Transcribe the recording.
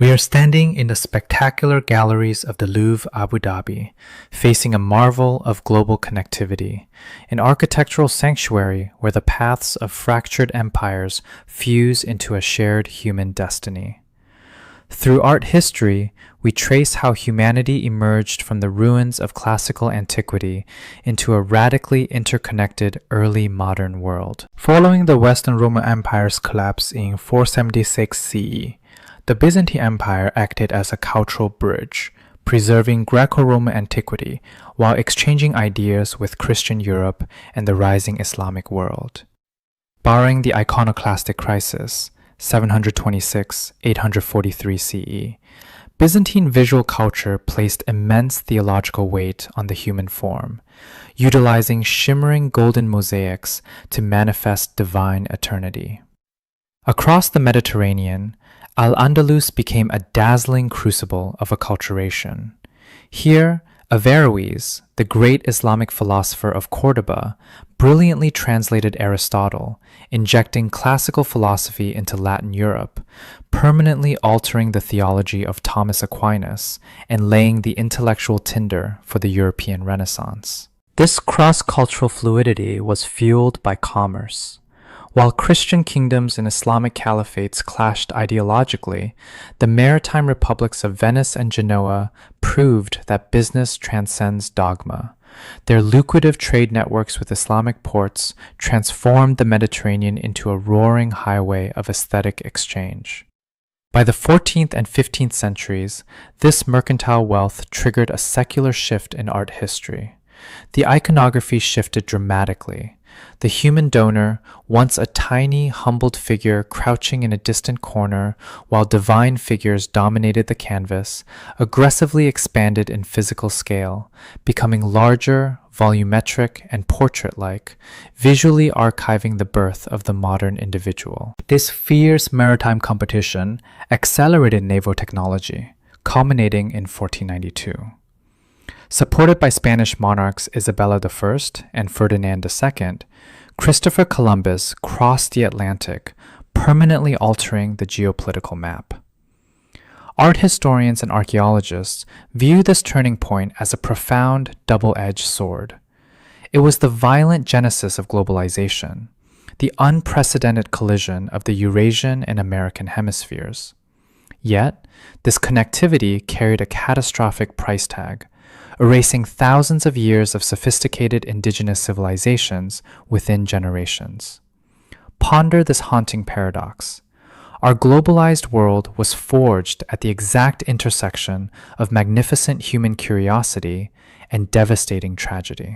We are standing in the spectacular galleries of the Louvre Abu Dhabi, facing a marvel of global connectivity, an architectural sanctuary where the paths of fractured empires fuse into a shared human destiny. Through art history, we trace how humanity emerged from the ruins of classical antiquity into a radically interconnected early modern world. Following the Western Roman Empire's collapse in 476 CE, the Byzantine Empire acted as a cultural bridge, preserving Greco-Roman antiquity while exchanging ideas with Christian Europe and the rising Islamic world. Barring the Iconoclastic crisis, 726-843 CE, Byzantine visual culture placed immense theological weight on the human form, utilizing shimmering golden mosaics to manifest divine eternity. Across the Mediterranean, al-Andalus became a dazzling crucible of acculturation. Here, Averroes, the great Islamic philosopher of Cordoba, brilliantly translated Aristotle, injecting classical philosophy into Latin Europe, permanently altering the theology of Thomas Aquinas and laying the intellectual tinder for the European Renaissance. This cross-cultural fluidity was fueled by commerce. While Christian kingdoms and Islamic caliphates clashed ideologically, the maritime republics of Venice and Genoa proved that business transcends dogma. Their lucrative trade networks with Islamic ports transformed the Mediterranean into a roaring highway of aesthetic exchange. By the 14th and 15th centuries, this mercantile wealth triggered a secular shift in art history. The iconography shifted dramatically. The human donor, once a tiny, humbled figure crouching in a distant corner while divine figures dominated the canvas, aggressively expanded in physical scale, becoming larger, volumetric, and portrait-like, visually archiving the birth of the modern individual. This fierce maritime competition accelerated naval technology, culminating in 1492. Supported by Spanish monarchs Isabella I and Ferdinand II, Christopher Columbus crossed the Atlantic, permanently altering the geopolitical map. Art historians and archaeologists view this turning point as a profound double-edged sword. It was the violent genesis of globalization, the unprecedented collision of the Eurasian and American hemispheres. Yet, this connectivity carried a catastrophic price tag, erasing thousands of years of sophisticated indigenous civilizations within generations. Ponder this haunting paradox. Our globalized world was forged at the exact intersection of magnificent human curiosity and devastating tragedy.